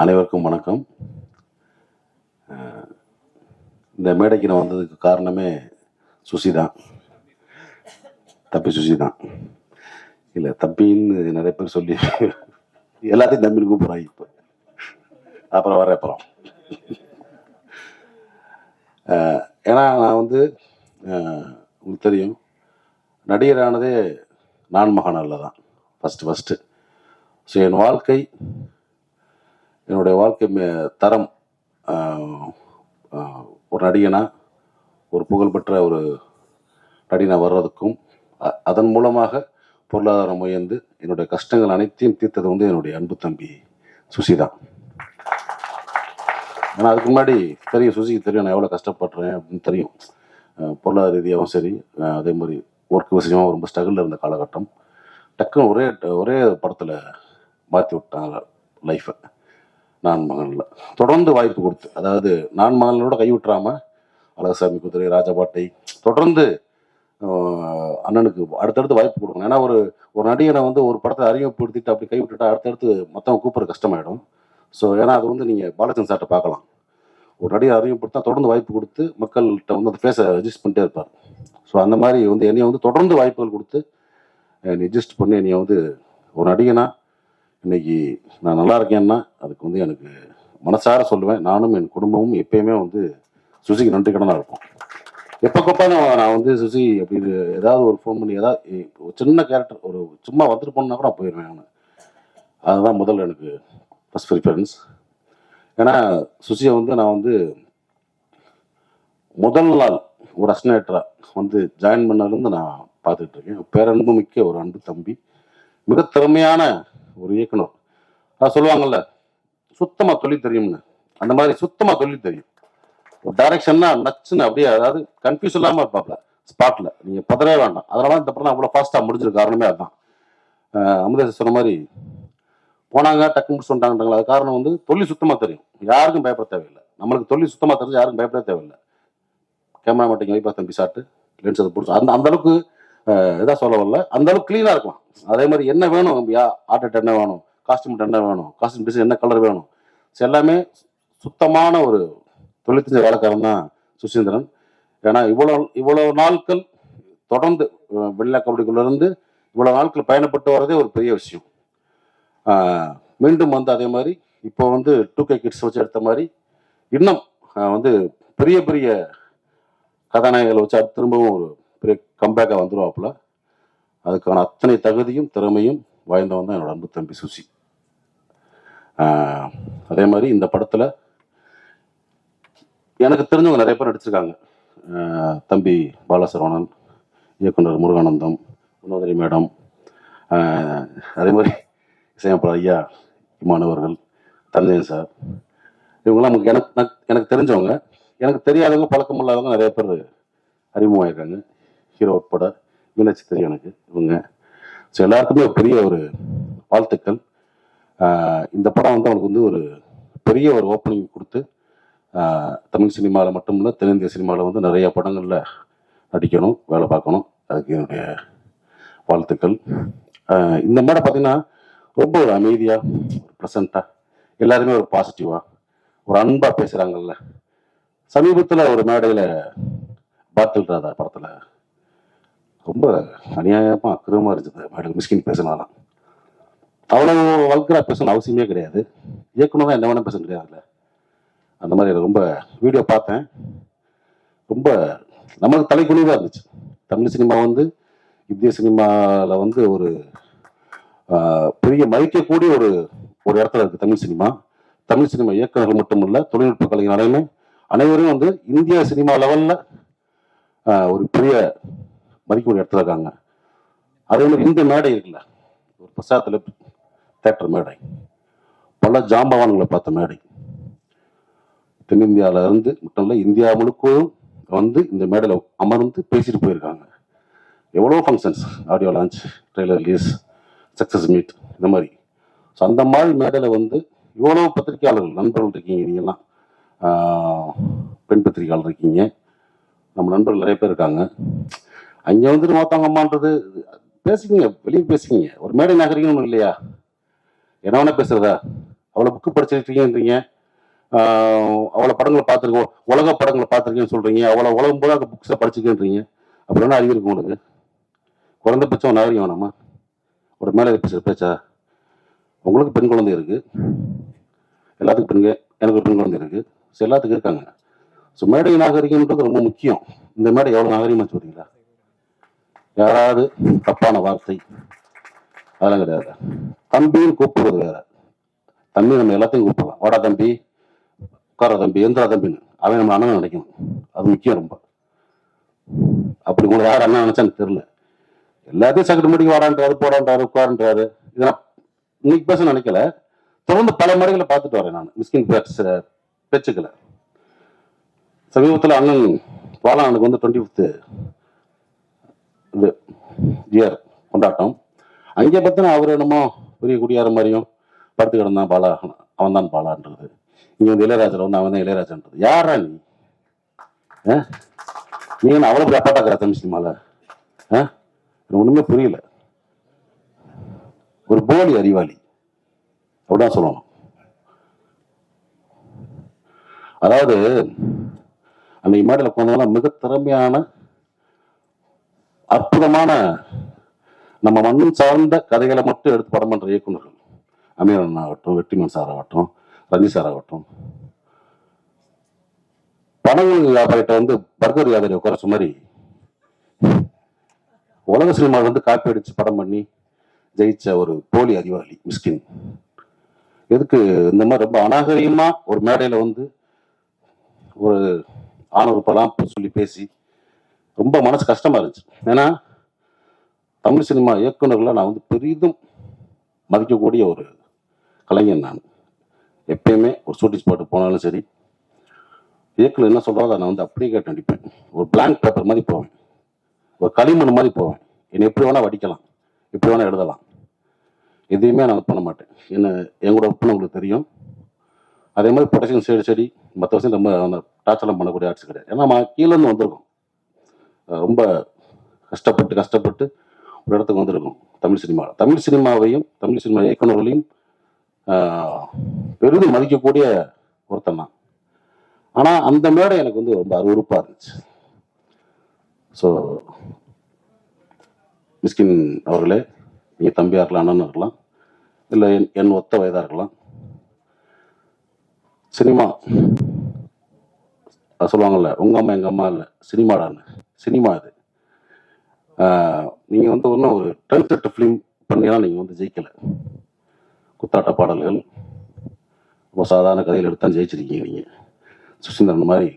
அனைவருக்கும் வணக்கம். இந்த மேடைக்கு நான் வந்ததுக்கு காரணமே சுசி தான். தம்பி சுசி தான். இல்லை, தம்பின்னு நிறைய பேர் சொல்லி எல்லாத்தையும் தம்பின்னு கூப்பிட்றாங்க. இப்போ அப்புறம் வர அப்புறம் ஏன்னா நான் வந்து உங்களுக்கு தெரியும், நடிகரானதே நான் மகனால தான் ஃபஸ்ட்டு. ஸோ என் வாழ்க்கை, என்னுடைய வாழ்க்கை தரம் ஒரு நடிகனா, ஒரு புகழ்பெற்ற ஒரு நடிகனா வர்றதுக்கும் அதன் மூலமாக பொருளாதாரம் உயர்ந்து என்னுடைய கஷ்டங்கள் அனைத்தையும் தீர்த்தது வந்து என்னுடைய அன்பு தம்பி சுசி தான். ஏன்னா அதுக்கு முன்னாடி தெரியும், சுசிக்கு தெரியும் நான் எவ்வளோ கஷ்டப்படுறேன் அப்படின்னு தெரியும். பொருளாதார ரீதியாகவும் சரி, அதே மாதிரி ஒர்க் விஷயமாக ரொம்ப ஸ்ட்ரகிளில் இருந்த காலகட்டம். டக்குன்னு ஒரே படத்தில் மாற்றி விட்டாங்க லைஃப்பை. நான் மகனில் தொடர்ந்து வாய்ப்பு கொடுத்து, அதாவது நான் மகனோட கைவிட்டுறாமல் அழகசாமி குதிரை, ராஜபாட்டை தொடர்ந்து அண்ணனுக்கு அடுத்தடுத்து வாய்ப்பு கொடுக்கணும். ஏன்னா ஒரு நடிகனை வந்து ஒரு படத்தை அறிமுகப்படுத்திட்டு அப்படி கைவிட்டுட்டா அடுத்தடுத்து மற்றவங்க கூப்பிட்ற கஷ்டமாயிடும். ஸோ ஏன்னா அது வந்து நீங்கள் பாலச்சந்திரன் சார்ட்ட பார்க்கலாம். ஒரு நடிகை அறிமுகப்படுத்தா தொடர்ந்து வாய்ப்பு கொடுத்து மக்கள்கிட்ட வந்து அந்த ஃபேஸை ரெஜிஸ்ட் பண்ணிட்டே இருப்பார். ஸோ அந்த மாதிரி வந்து என்னையை வந்து தொடர்ந்து வாய்ப்புகள் கொடுத்து ரெஜிஸ்ட் பண்ணி என்னையை வந்து ஒரு நடிகனா இன்னைக்கு நான் நல்லா இருக்கேன்னா அதுக்கு வந்து எனக்கு மனசார சொல்லுவேன். நானும் என் குடும்பமும் எப்பயுமே வந்து சுசிக்கு நன்றி கடனாக இருப்போம். எப்போ நான் வந்து சுசி அப்படி ஏதாவது ஒரு ஃபோன் பண்ணி ஏதாவது ஒரு சின்ன கேரக்டர் ஒரு சும்மா வந்துட்டு போனா கூட நான் போயிடுவேன். நான் அதுதான் முதல்ல எனக்கு ஃபஸ்ட் ப்ரிஃபரன்ஸ். ஏன்னா சுசியை வந்து நான் வந்து முதல் நாள் ஒரு அஸ்னேட்டராக வந்து ஜாயின் பண்ணதுலேருந்து நான் பார்த்துட்டு இருக்கேன். பேரன்பு மிக்க ஒரு அன்பு தம்பி, மிக திறமையான ஒரு இயக்குனர். அதான் சொல்லுவாங்கல்ல, சுத்தமாக தொழில் தெரியும்னு. அந்த மாதிரி சுத்தமாக தொழில் தெரியும். ஒரு டைரக்ஷன்னா நச்சுன்னு அப்படியே, அதாவது கன்ஃபியூஸ் இல்லாமல் இருப்பாப்ல ஸ்பாட்டில். நீங்கள் பதறவே வேண்டாம். அதனால இந்த படம் அவ்வளோ ஃபாஸ்ட்டாக முடிஞ்சிருக்க காரணமே அதுதான். அமுதேசன் சொன்ன மாதிரி போனாங்க டக்கு முடிச்சு வந்துட்டாங்கன்றாங்களா, அது காரணம் வந்து தொழில் சுத்தமாக தெரியும். யாருக்கும் பயப்பட தேவையில்லை. நம்மளுக்கு தொழில் சுத்தமாக தெரிஞ்சு யாருக்கும் பயப்பட தேவையில்லை. கேமரா மாட்டிங்க வைப்பா தம்பி சாட்டு லென்ஸ் அதை பிடிச்சி அந்த அளவுக்கு எதாவது சொல்ல வரல, அந்த அளவுக்கு க்ளீனாக இருக்கலாம். அதே மாதிரி என்ன வேணும், ஆர்டிஸ்ட் என்ன வேணும், காஸ்டியூம் என்ன வேணும், காஸ்டியூம் டிசைன் என்ன கலர் வேணும், எல்லாமே சுத்தமான ஒரு தொழில் தெரிஞ்ச வேலைக்காரன் தான் சுசீந்திரன். ஏன்னா இவ்வளோ நாட்கள் தொடர்ந்து வெள்ளை கபடிக்குள்ளேருந்து இவ்வளோ நாட்கள் பயணப்பட்டு வரதே ஒரு பெரிய விஷயம். மீண்டும் வந்து அதே மாதிரி இப்போ வந்து 2K கிட்ஸ் வச்சு எடுத்த மாதிரி இன்னும் வந்து பெரிய பெரிய கதாநாயகங்களை வச்சு திரும்பவும் ஒரு பெரிய கம்பேக்காக வந்துடுவாப்புல. அதுக்கான அத்தனை தகுதியும் திறமையும் வாய்ந்தவன் தான் என்னோட அன்பு தம்பி சுசி. அதே மாதிரி இந்த படத்தில் எனக்கு தெரிஞ்சவங்க நிறைய பேர் நடிச்சிருக்காங்க. தம்பி பாலசரவணன், இயக்குனர் முருகானந்தம், வினோதரி மேடம், அதே மாதிரி இசையமைப்பாளர் ஐயா இமானவர்கள், தந்தையன் சார், இவங்கெல்லாம் எனக்கு தெரிஞ்சவங்க. எனக்கு தெரியாதவங்க, பழக்கம் இல்லாதவங்க நிறைய பேர் அறிமுகமாயிருக்காங்க. ஹீரோ உட்பட மீனாட்சி தெரியும் எனக்கு இவங்க. ஸோ எல்லாருக்குமே ஒரு பெரிய ஒரு வாழ்த்துக்கள். இந்த படம் வந்து அவனுக்கு வந்து ஒரு பெரிய ஒரு ஓப்பனிங் கொடுத்து தமிழ் சினிமாவில் மட்டும் இல்லை, தென்னிந்திய சினிமாவில் வந்து நிறைய படங்களில் நடிக்கணும், வேலை பார்க்கணும். அதுக்கு என்னுடைய வாழ்த்துக்கள். இந்த மேடை பார்த்தீங்கன்னா ரொம்ப ஒரு அமைதியாக, ஒரு ப்ளசண்ட்டாக, எல்லாருமே ஒரு பாசிட்டிவாக, ஒரு அன்பாக பேசுகிறாங்கல்ல. சமீபத்தில் ஒரு மேடையில் பாட்டில் ராதா படத்தில் ரொம்ப அநியாயமாக அக்கிரமாக இருந்துச்சு. மேடையில் மிஸ்கின் பேசினாலாம் அவ்வளோ வல்கராக பேசணும் அவசியமே கிடையாது. இயக்குனர் என்ன வேணால் பேச கிடையாதுல்ல. அந்த மாதிரி ரொம்ப வீடியோ பார்த்தேன். ரொம்ப நம்மளுக்கு தலைக்குழிவாக இருந்துச்சு. தமிழ் சினிமா வந்து இந்திய சினிமாவில் வந்து ஒரு பெரிய மதிக்கக்கூடிய ஒரு இடத்துல இருக்குது தமிழ் சினிமா. தமிழ் சினிமா இயக்குநர்கள் மட்டும் இல்லை, தொழில்நுட்ப கலைஞர் அனைவரும் வந்து இந்திய சினிமா லெவலில் ஒரு பெரிய மதிக்கக்கூடிய இடத்துல இருக்காங்க. அதே மாதிரி இந்த மேடை இருக்குல்ல, ஒரு பிரசாத்தில் தேட்டர் மேடை, பல ஜாம்பவான்களை பார்த்த மேடை. தென்னிந்தியாவில இருந்து மட்டும் இல்லை, இந்தியா முழுக்கவும் வந்து இந்த மேடையில் அமர்ந்து பேசிட்டு போயிருக்காங்க. எவ்வளோ functions, audio launch, trailer release, success meet, இந்த மாதிரி. ஸோ அந்த மாதிரி மேடையில் வந்து இவ்வளோ பத்திரிகையாளர்கள் நண்பர்கள் இருக்கீங்க. நீங்கள்லாம் பெண் பத்திரிகையாளர் இருக்கீங்க, நம்ம நண்பர்கள் நிறைய பேர் இருக்காங்க. அங்கே வந்துட்டு மொத்தவங்க அம்மான்றது பேசிக்கிங்க, வெளியே பேசிக்கிங்க. ஒரு மேடை நகரிக்கணும் இல்லையா? என்ன வேணா பேசுறதா? அவ்வளோ புக்கு படிச்சிருக்கீங்கன்றீங்க, அவ்வளோ படங்களை பார்த்துருக்கோம், உலக படங்களை பார்த்துருக்கேன்னு சொல்கிறீங்க, அவ்வளோ உலகம் போல புக்ஸை படிச்சுக்கன்றீங்க. அப்புறம் என்ன அறிவு இருக்கு உங்களுக்கு? குறைந்தபட்சம் நாகரிகம் வேணாமா? ஒரு மேலே பேச்சா? உங்களுக்கு பெண் குழந்தை இருக்கு, எல்லாத்துக்கும் பெண்கள், எனக்கு ஒரு பெண் குழந்தை இருக்கு, ஸோ எல்லாத்துக்கும் இருக்காங்க. ஸோ மேடை நாகரிகம்ன்றது ரொம்ப முக்கியம். இந்த மேடை எவ்வளோ நாகரிகமாக சொல்றீங்களா? யாராவது தப்பான வார்த்தை அதெல்லாம் கிடையாது. தம்பின்னு கூப்பிடுறது வேற. தம்பி நம்ம எல்லாத்தையும் கூப்பிடலாம், வாடா தம்பி, உட்கார தம்பி, எந்திரா தம்பின்னு. அவன் நம்ம அண்ணன் நினைக்கணும், அது முக்கியம் ரொம்ப. அப்படி உங்களை யார் அண்ணன் நினைச்சா எனக்கு தெரியல. எல்லாத்தையும் சக்கட்டு முடிக்க வாடான்றாரு, போடான்றாரு, உட்காருன்றாரு. இதெல்லாம் இன்னைக்கு பேச நினைக்கல, தொடர்ந்து பல முறைகளை பார்த்துட்டு வரேன் நான் மிஸ்கின் பேச்சுக்களை. சமீபத்தில் அண்ணன் பாலானுக்கு வந்து 25th இயர் கொண்டாட்டம். அங்கே பார்த்தினா அவர் என்னமோ பெரிய குடியார மாதிரியும் படுத்து கிடந்தான் பாலா, அவன் தான் பாலான்றது. இங்கே வந்து இளையராஜர் வந்து அவன் தான் இளையராஜன்றது. யாரா நீ? நீங்க அவ்வளோ பெரிய அப்பாட்டாக்கிற தமிழ் சினிமாவில் ஒன்றுமே புரியல. ஒரு போலி அறிவாளி அப்படிதான் சொல்லணும். அதாவது அன்னைக்கு மேடையில் உட்காந்தவங்க மிக திறமையான அற்புதமான நம்ம மண்ணும் சார்ந்த கதைகளை மட்டும் எடுத்து படம் பண்ற இயக்குநர்கள், அமீரன் ஆகட்டும், வெற்றிமன் சார் ஆகட்டும், ரஞ்சி சார் ஆகட்டும், படங்கள் வியாபாரிட்ட வந்து பர்கர் வியாபாரி உட்கார மாதிரி உலக சினிமாவில் வந்து காப்பி அடிச்சு படம் பண்ணி ஜெயிச்ச ஒரு போலி அறிவாளி மிஸ்கின். எதுக்கு இந்த மாதிரி ரொம்ப அநாகரிகமா ஒரு மேடையில வந்து ஒரு ஆணவப்பெல்லாம் சொல்லி பேசி ரொம்ப மனசு கஷ்டமா இருந்துச்சு. ஏன்னா தமிழ் சினிமா இயக்குநர்களை நான் வந்து பெரிதும் மதிக்கக்கூடிய ஒரு கலைஞன். நான் எப்பயுமே ஒரு ஷூட்டிங் ஸ்பாட்டு போனாலும் சரி, இயக்குனர் என்ன சொல்றாரோ நான் வந்து அப்படியே கேட்டு நடிப்பேன். ஒரு பிளாங்க் பேப்பர் மாதிரி போவேன், ஒரு களிமண் மாதிரி போவேன். என்னை எப்படி வேணா வடிக்கலாம், எப்படி வேணா எழுதலாம், எதையுமே நான் பண்ண மாட்டேன். என்ன எங்களோட ஒப்புன்னு உங்களுக்கு தெரியும். அதே மாதிரி ப்ரொடக்ஷன் சரி மற்ற வருஷம் நம்ம அந்த டார்ச்சர்லாம் பண்ணக்கூடிய ஆட்சி கிடையாது. ஏன்னா நம்ம கீழேருந்து வந்திருக்கோம், ரொம்ப கஷ்டப்பட்டு ஒரு இடத்துக்கு வந்திருக்கோம். தமிழ் சினிமாவையும் தமிழ் சினிமா இயக்குநர்களையும் பெரிதும் மதிக்கக்கூடிய ஒருத்தன் தான். ஆனால் அந்த மேடை எனக்கு வந்து ரொம்ப அருவருப்பாக இருந்துச்சு. ஸோ மிஸ்கின் அவர்களே, நீங்கள் தம்பியாக இருக்கலாம், அண்ணன் இருக்கலாம், இல்லை என் ஒத்த வயதாக இருக்கலாம், சினிமா சொல்லுவாங்கல்ல, உங்கள் அம்மா எங்கள் அம்மா இல்லை சினிமாடான்னு, சினிமா இது. நீங்கள் வந்து ஒன்றும் ஒரு ட்ரெண்ட் செட் ஃபிலிம் பண்ணியெல்லாம் நீங்கள் வந்து ஜெயிக்கலை. குத்தாட்ட பாடல்கள், ரொம்ப சாதாரண கதையில் எடுத்தான் ஜெயிச்சிருக்கீங்க. நீங்கள் சுசீந்திரன் மாதிரி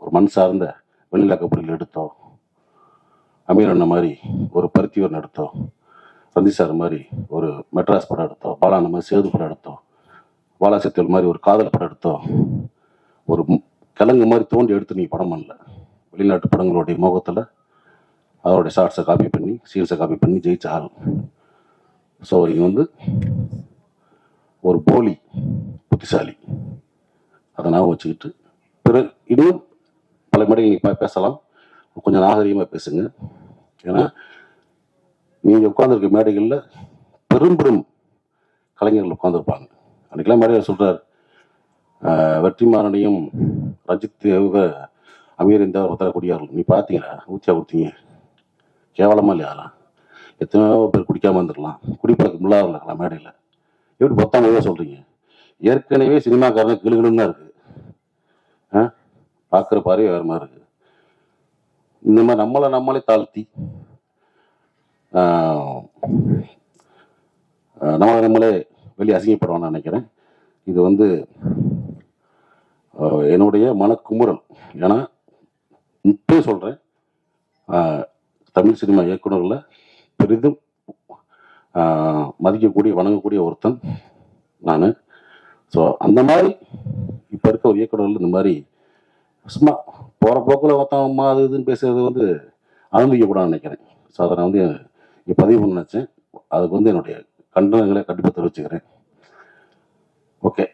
ஒரு மண் சார்ந்த வெள்ளிலக்கப்படியில் எடுத்தோம், அமீரண்ண மாதிரி ஒரு பருத்தியூர் எடுத்தோம், ரஞ்சி சார் மாதிரி ஒரு மெட்ராஸ் படம் எடுத்தோம், பாலான மாதிரி சேது படம் எடுத்தோம், பாலாசத்தியல் மாதிரி ஒரு காதல் படம் எடுத்தோம், ஒரு கிழங்கு மாதிரி தோண்டி எடுத்து நீங்கள் படம் பண்ணல. வெளிநாட்டு படங்களுடைய முகத்தில் அதோடைய ஷார்ட்ஸை காப்பி பண்ணி, சீன்ஸை காப்பி பண்ணி ஜெயிச்ச ஆள். ஸோ நீங்கள் வந்து ஒரு போலி புத்திசாலி, அதை நான் வச்சுக்கிட்டு பிறகு இன்னும் பல முறை நீங்கள் பேசலாம், கொஞ்சம் நாகரிகமாக பேசுங்க. ஏன்னா நீங்கள் உட்காந்துருக்க மேடைகளில் பெரும் கலைஞர்கள் உட்காந்துருப்பாங்க. அன்றைக்கெல்லாம் மேடையில் சொல்கிறார், வெற்றிமாறனையும் ரஞ்சித் அமீர் இந்த தரக்கூடியார்கள் நீ பார்த்தீங்களா, ஊற்றியா கொடுத்தீங்க, கேவலமாக இல்லையா? எத்தனையோ பேர் குடிக்காமல் இருந்துருக்கலாம், குடிப்பழக்கம் இல்லாத இருக்கலாம் மேடையில். எப்படி பொத்தாமவே சொல்கிறீங்க? ஏற்கனவே சினிமாக்காரங்க கிளுகிளுன்னு தான் இருக்குது, பார்க்குற பார்வை வேறு மாதிரி இருக்குது. இந்த மாதிரி நம்மளே தாழ்த்தி நம்மளே வெளியே அசிங்கப்படுவான்னு நினைக்கிறேன். இது வந்து என்னுடைய மனக்குமுறல். ஏன்னா இப்பயும் சொல்கிறேன், தமிழ் சினிமா இயக்குநர்களை பெரிதும் மதிக்கக்கூடிய வணங்கக்கூடிய ஒருத்தன் நான். ஸோ அந்த மாதிரி இப்போ இருக்க ஒரு இயக்குநர்கள் இந்த மாதிரி சும்மா போகிற போக்கில் ஒருத்தன் அது இதுன்னு பேசுறது வந்து அனுமதிக்கக்கூடாதுன்னு நினைக்கிறேன். ஸோ அதை நான் வந்து இங்கே பதிவு பண்ண நினச்சேன். அதுக்கு வந்து என்னுடைய கண்டனங்களை கண்டிப்பாக தெரிவிச்சுக்கிறேன். ஓகே.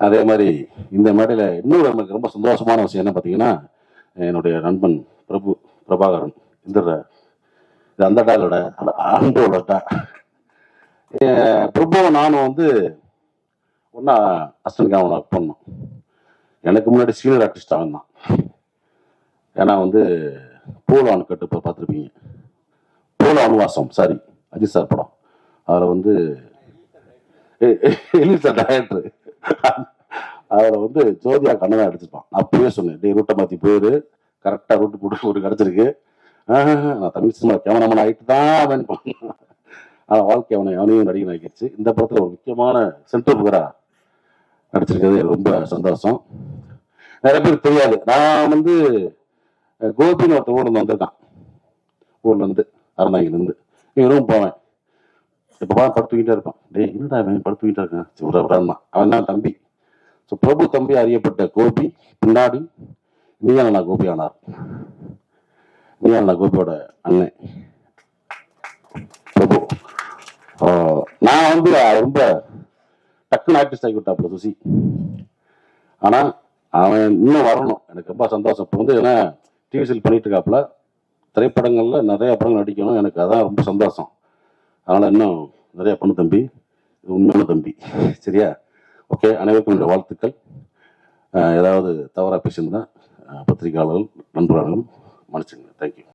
அதே மாதிரி இந்த மேடையில் இன்னொரு எனக்கு ரொம்ப சந்தோஷமான விஷயம் என்ன பார்த்தீங்கன்னா, என்னுடைய நண்பன் பிரபாகரன் இந்த அந்த டாலோட அன்போட பிரபுவும் நானும் வந்து ஒன்றா அசிஸ்டன்ட் கேமரா ஒர்க் பண்ணோம். எனக்கு முன்னாடி சீனியர் ஆர்டிஸ்ட் அவன் தான். ஏன்னா வந்து போலோ அணுக்கட்டு இப்போ பார்த்துருப்பீங்க, போலோ அணுவாசம், சாரி அஜித் சார் படம். அதில் வந்து சார் டைரக்டர், அதில் வந்து ஜோதியா கண்ணதான் அடிச்சிருப்பான். அப்பவே சொன்னேன், டே ரூட்டை மாற்றி போயிரு, கரெக்டாக ரூட்டு போட்டு ஒரு கிடச்சிருக்கு. நான் தமிழ் சினிமா கேமராமேன் ஆகிட்டு தான் அவன். ஆனால் வாழ்க்கை அவனையும் நடிகன் ஆகிடுச்சு. இந்த படத்தில் ஒரு முக்கியமான சென்ட்ரல் புகரா நடிச்சிருக்கிறது ரொம்ப சந்தோஷம். நிறைய பேருக்கு தெரியாது, நான் வந்து கோபின்னு ஒருத்த ஊர்ல வந்திருக்கான், ஊர்ல இருந்து அறந்தாங்கிலிருந்து இவரும் போவேன். இப்போ படுத்துக்கிட்டே இருப்பான், டே என்னடா அவன் படுத்துக்கிட்டே இருக்கான், ஒரு அவன் தான் தம்பி. ஸோ பிரபு தம்பி அறியப்பட்ட கோபி பின்னாடி நீயானா கோபி ஆனார். நீயானா கோபியோட அண்ணன் பிரபு. நான் வந்து ரொம்ப டக்குன்னு ஆர்டிஸ்ட் ஆகி விட்டாப்புல சுசி. ஆனால் அவன் இன்னும் வரணும், எனக்கு ரொம்ப சந்தோஷம். இப்போ வந்து ஏன்னா டிவிசியில் பண்ணிட்டு இருக்காப்புல, திரைப்படங்கள்ல நிறைய படங்கள் நடிக்கணும், எனக்கு அதான் ரொம்ப சந்தோஷம். அதனால இன்னும் நிறைய பண்ணு தம்பி, இது உண்மையான தம்பி, சரியா? ஓகே, அனைவருக்கும் என்னுடைய வாழ்த்துக்கள். ஏதாவது தவறாக பேசியிருந்தா பத்திரிகையாளர்கள் நண்பர்களும் மன்னிச்சுங்க. தேங்க்யூ.